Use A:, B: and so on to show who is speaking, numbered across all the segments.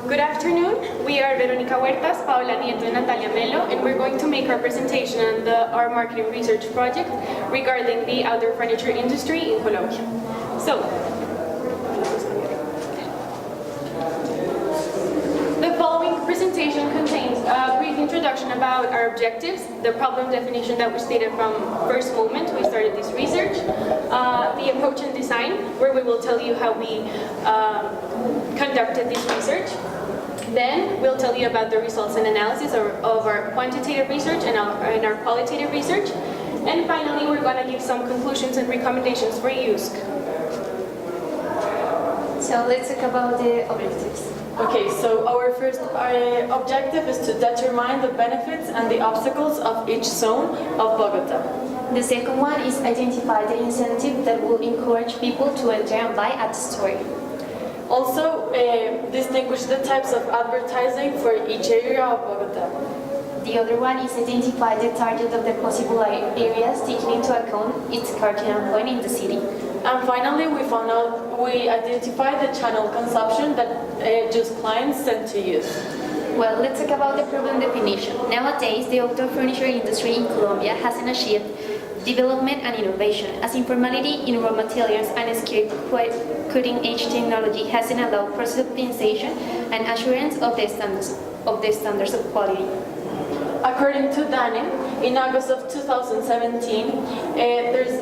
A: Good afternoon. We are Veronica Huertas, Paola Nieto, and Natalia Melo, and we're going to make our presentation on our marketing research project regarding the outdoor furniture industry in Colombia. So, the following presentation contains a brief introduction about our objectives, the problem definition that we stated from first moment we started this research, the approach and design, where we will tell you how we conducted this research. Then we'll tell you about the results and analysis of our quantitative research and our qualitative research. And finally, we're going to give some conclusions and recommendations for use.
B: So let's talk about the objectives.
C: Okay, so our first objective is to determine the benefits and the obstacles of each zone of Bogota.
B: The second one is identify the incentive that will encourage people to enter and buy at the store.
C: Also, distinguish the types of advertising for each area of Bogota.
B: The other one is identify the target of the possible areas, taking into account its cardinal point in the city.
C: And finally, we identify the channel consumption that just clients tend to use.
B: Well, let's talk about the problem definition. Nowadays, the outdoor furniture industry in Colombia hasn't achieved development and innovation, as informality in raw materials and scarce cutting-edge technology hasn't allowed process optimization and assurance of the standards of quality.
C: According to DANE, in August of 2017, there's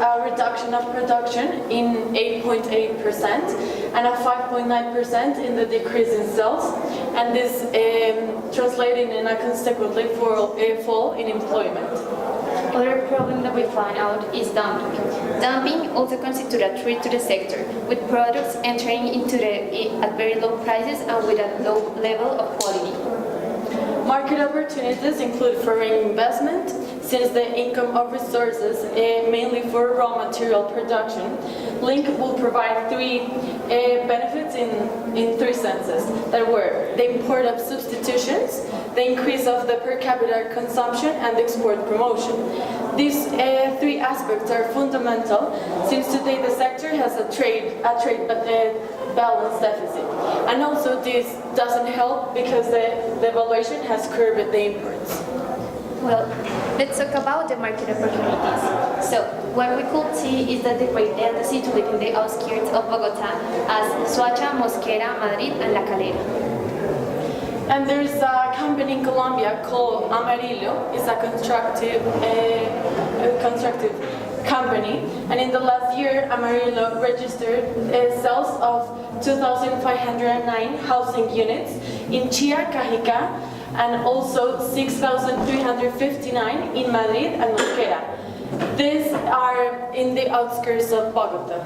C: a reduction of production in 8.8% and a 5.9% in the decrease in sales, and this translating in a consecutive fall in employment.
B: Other problem that we find out is dumping. Dumping also constitutes a threat to the sector, with products entering into at very low prices and with a low level of quality.
C: Market opportunities include foreign investment, since the income of resources, mainly for raw material production. Link will provide three benefits in three senses, that were the import of substitutions, the increase of the per capita consumption, and the export promotion. These three aspects are fundamental, since today the sector has a trade balance deficit. And also this doesn't help because the devaluation has curbed the imports.
B: Well, let's talk about the market opportunities. So, what we could see is that the great tendency to live in the outskirts of Bogota as Soacha, Mosquera, Madrid, and La Calera.
C: And there's a company in Colombia called Amarillo. It's a constructive company, and in the last year, Amarillo registered sales of 2,509 housing units in Chía, Cajica, and also 6,359 in Madrid and Mosquera. These are in the outskirts of Bogota.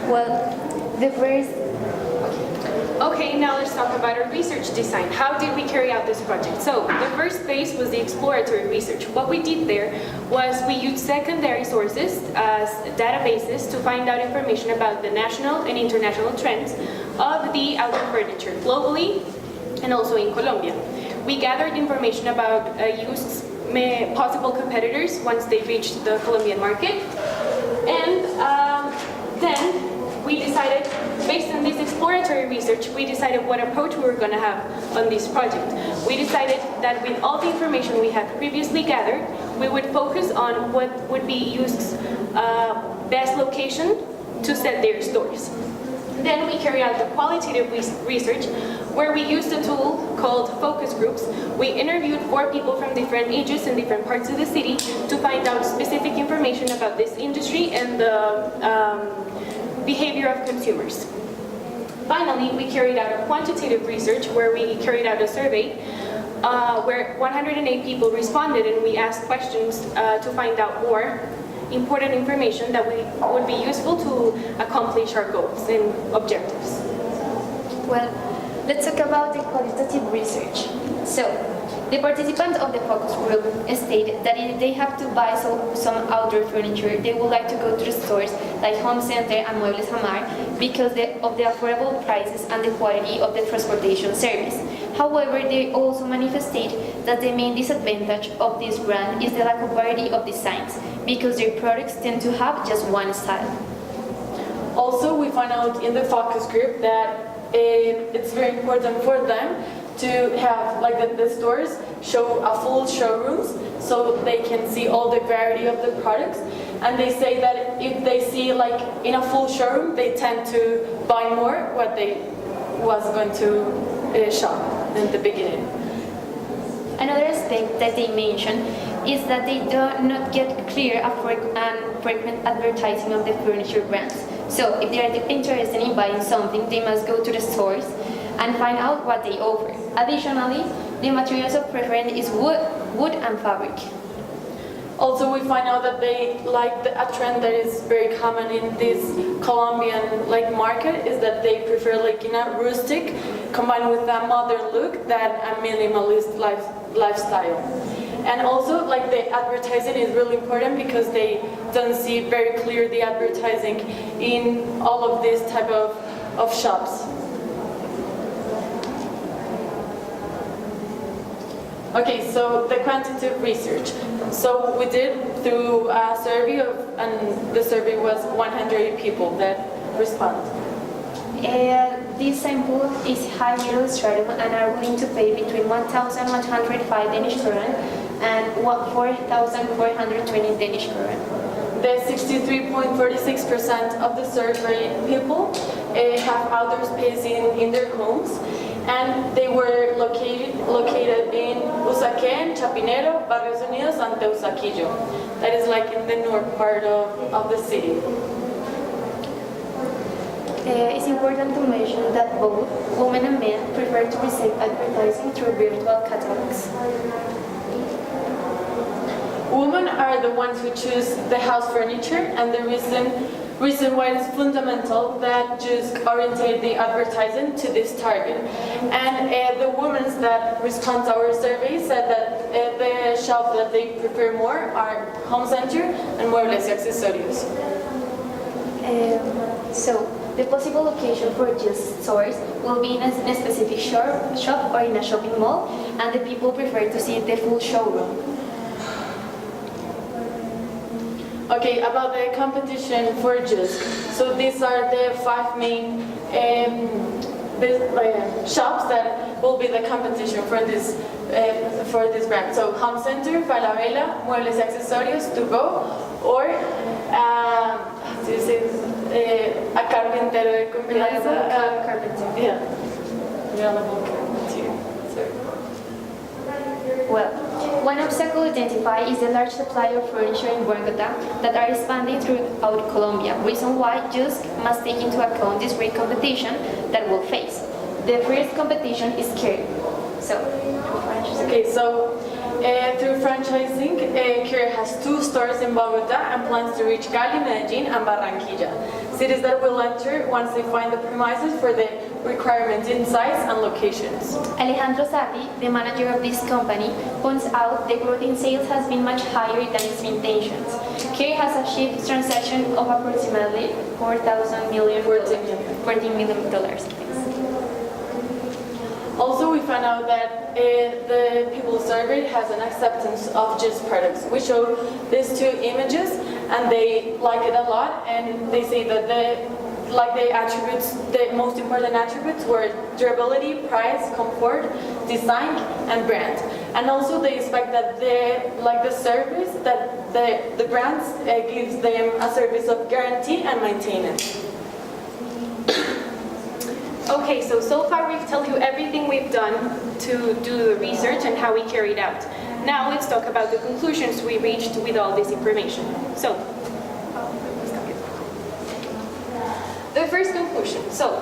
B: Well, the first...
A: Okay, now let's talk about our research design. How did we carry out this project? So, the first phase was the exploratory research. What we did there was we used secondary sources as databases to find out information about the national and international trends of the outdoor furniture globally and also in Colombia. We gathered information about possible competitors once they reached the Colombian market, and then we decided, based on this exploratory research, we decided what approach we were going to have on this project. We decided that with all the information we had previously gathered, we would focus on what would be used best location to set their stores. Then we carried out the qualitative research, where we used a tool called focus groups. We interviewed 4 people from different ages and different parts of the city to find out specific information about this industry and the behavior of consumers. Finally, we carried out a quantitative research where we carried out a survey where 108 people responded, and we asked questions to find out more important information that would be useful to accomplish our goals and objectives.
B: Well, let's talk about the qualitative research. So, the participants of the focus group stated that if they have to buy some outdoor furniture, they would like to go to the stores like Home Center and Muebles Hamar because of the affordable prices and the quality of the transportation service. However, they also manifested that the main disadvantage of this brand is the lack of variety of designs because their products tend to have just one style.
C: Also, we found out in the focus group that it's very important for them to have like the stores show a full showrooms so they can see all the variety of the products. And they say that if they see like in a full showroom, they tend to buy more what they was going to shop in the beginning.
B: Another aspect that they mention is that they do not get clear and frequent advertising of the furniture brands. So if they are interested in buying something, they must go to the stores and find out what they offer. Additionally, the materials of preference is wood and fabric.
C: Also, we find out that they like a trend that is very common in this Colombian like market is that they prefer like in a rustic combined with a modern look than a minimalist lifestyle. And also, like the advertising is really important because they don't see very clear the advertising in all of these type of shops. Okay, so the quantitative research. So we did through a survey and the survey was 100 people that responded.
B: This sample is high middle stratum and are willing to pay between 1,105 Danish krone and 4,420 Danish krone.
C: The 63.46% of the survey people have outdoor space in their homes, and they were located in Usaquén, Chapinero, Barrios Unidos, and Teusaquillo. That is like in the north part of the city.
B: It's important to mention that both women and men prefer to receive advertising through virtual catalogs.
C: Women are the ones who choose the house furniture, and the reason why it's fundamental that just orientate the advertising to this target. And the women that respond to our survey said that the shop that they prefer more are home center and muebles y accesorios.
B: So, the possible location for just stores will be in a specific shop or in a shopping mall, and the people prefer to see the full showroom.
C: Okay, about the competition for JUSC. So these are the 5 main shops that will be the competition for this brand. So Home Center, Falabella, Muebles y Accesorios, To Go, or how do you say this? A carpintero de confianza.
B: Carpenter.
C: Yeah. Reliable carpenter. Sorry.
B: Well, one obstacle identified is the large supply of furniture in Bogota that are expanding throughout Colombia, reason why JUSC must take into account this great competition that we'll face. The first competition is care. So,
C: okay, so through franchising, Care has 2 stores in Bogota and plans to reach Cali, Medellin, and Barranquilla, cities that will enter once they find the premises for the requirements in size and locations.
B: Alejandro Sarri, the manager of this company, points out the growth in sales has been much higher than its intentions. Care has achieved transaction of approximately $14 million.
C: Also, we found out that the people surveyed has an acceptance of JUSC products. We show these 2 images and they like it a lot, and they say that the attributes, the most important attributes were durability, price, comfort, design, and brand. And also they expect that the service that the brands gives them a service of guarantee and maintenance.
A: Okay, so far we've told you everything we've done to do the research and how we carried out. Now let's talk about the conclusions we reached with all this information. So, the first conclusion. So,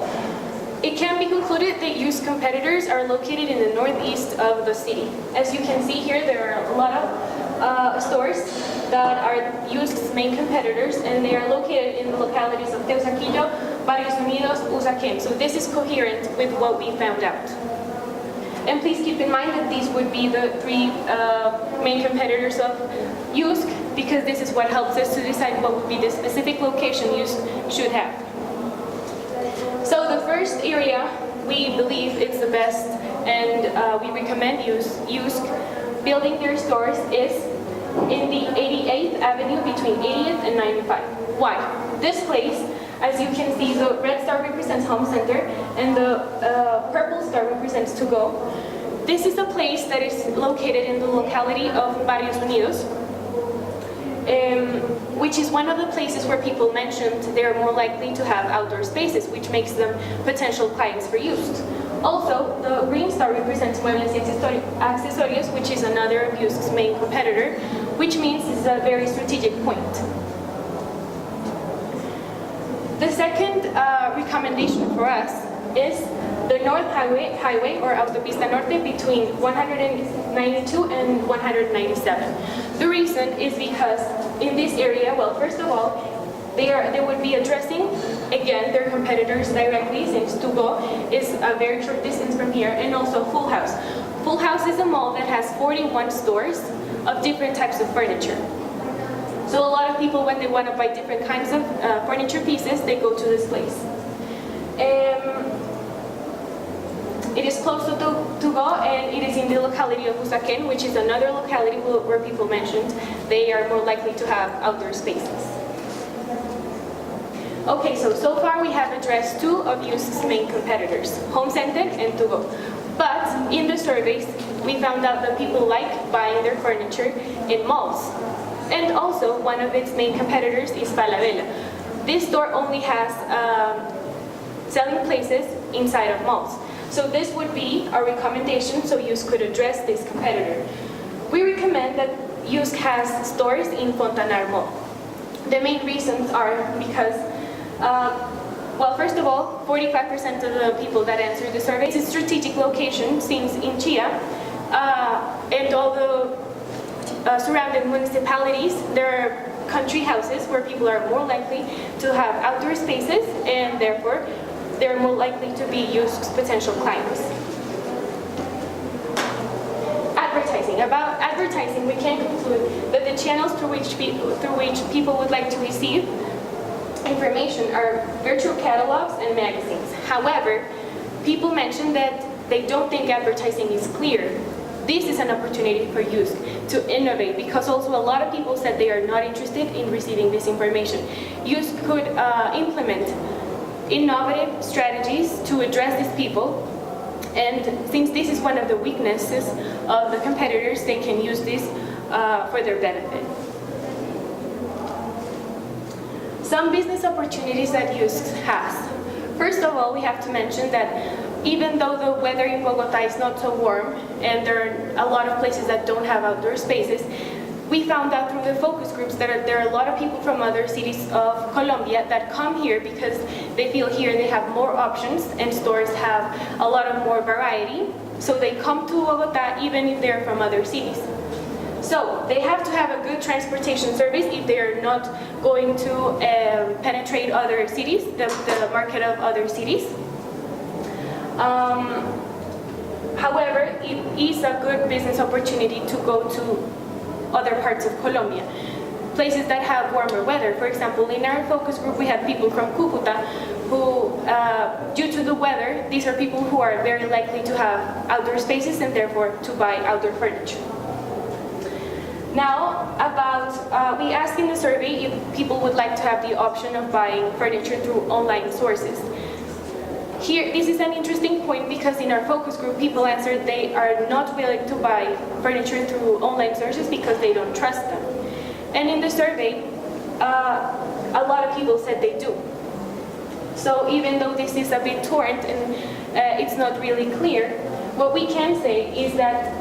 A: it can be concluded that JUSC competitors are located in the northeast of the city. As you can see here, there are a lot of stores that are JUSC's main competitors, and they are located in the localities of Teusaquillo, Barrios Unidos, Usaquén. So this is coherent with what we found out. And please keep in mind that these would be the 3 main competitors of JUSC, because this is what helps us to decide what would be the specific location JUSC should have. So the first area we believe it's the best, and we recommend JUSC building their stores is in the 88th Avenue between 80th and 95. Why? This place As you can see, the red star represents home center and the purple star represents to go. This is a place that is located in the locality of Barrios Unidos, which is one of the places where people mentioned they're more likely to have outdoor spaces, which makes them potential clients for Used. Also, the green star represents Muebles y Accesorios, which is another of Used's main competitor, which means it's a very strategic point. The second recommendation for us is the North Highway or Autopista Norte between 192 and 197. The reason is because in this area, well, first of all, they would be addressing, again, their competitors directly, since Tugo is a very short distance from here, and also Full House. Full House is a mall that has 41 stores of different types of furniture. So a lot of people, when they want to buy different kinds of furniture pieces, they go to this place. It is close to Tugo, and it is in the locality of Usaquén, which is another locality where people mentioned they are more likely to have outdoor spaces. Okay, so far we have addressed two of Used's main competitors, Home Center and Tugo. But in the surveys, we found out that people like buying their furniture in malls. And also, one of its main competitors is Falabella. This store only has selling places inside of malls. So this would be our recommendation so Used could address this competitor. We recommend that Used has stores in Fontanar Mall. The main reasons are because, well, first of all, 45% of the people that answered the survey, it's a strategic location, since in Chia, and all the surrounding municipalities, there are country houses where people are more likely to have outdoor spaces, and therefore they're more likely to be Used's potential clients. Advertising. About advertising, we can conclude that the channels through which people would like to receive information are virtual catalogs and magazines. However, people mention that they don't think advertising is clear. This is an opportunity for Used to innovate, because also a lot of people said they are not interested in receiving this information. Used could implement innovative strategies to address these people, and since this is one of the weaknesses of the competitors, they can use this for their benefit. Some business opportunities that Used has. First of all, we have to mention that even though the weather in Bogota is not so warm and there are a lot of places that don't have outdoor spaces, we found out through the focus groups that there are a lot of people from other cities of Colombia that come here because they feel here they have more options and stores have a lot of more variety. So they come to Bogota even if they're from other cities. So they have to have a good transportation service if they're not going to penetrate other cities, the market of other cities. However, it is a good business opportunity to go to other parts of Colombia, places that have warmer weather. For example, in our focus group, we have people from Cúcuta who, due to the weather, these are people who are very likely to have outdoor spaces and therefore to buy outdoor furniture. Now, we asked in the survey if people would like to have the option of buying furniture through online sources. Here, this is an interesting point because in our focus group, people answered they are not willing to buy furniture through online sources because they don't trust them. And in the survey, a lot of people said they do. So even though this is a bit torn and it's not really clear, what we can say is that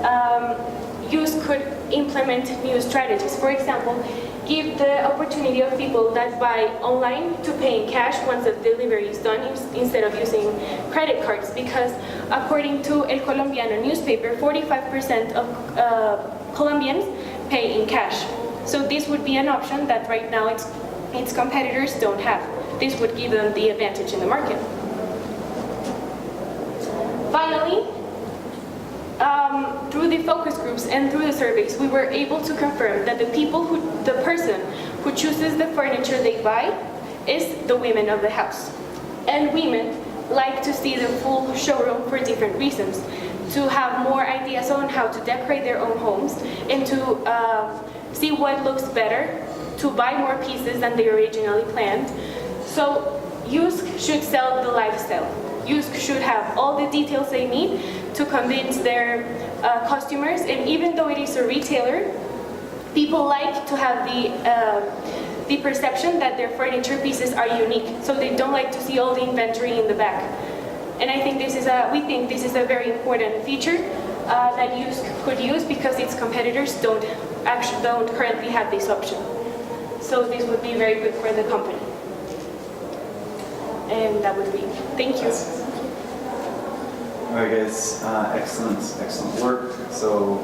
A: Used could implement new strategies. For example, give the opportunity of people that buy online to pay in cash once the delivery is done instead of using credit cards, because according to El Colombiano newspaper, 45% of Colombians pay in cash. So this would be an option that right now its competitors don't have. This would give them the advantage in the market. Finally, through the focus groups and through the surveys, we were able to confirm that the person who chooses the furniture they buy is the women of the house. And women like to see the full showroom for different reasons, to have more ideas on how to decorate their own homes and to see what looks better, to buy more pieces than they originally planned. So Yusk should sell the lifestyle. Yusk should have all the details they need to convince their customers, and even though it is a retailer, people like to have the perception that their furniture pieces are unique, so they don't like to see all the inventory in the back. And I think we think this is a very important feature that Yusk could use, because its competitors don't currently have this option. So this would be very good for the company. And that would be, thank you.
D: All right, guys, excellent work. So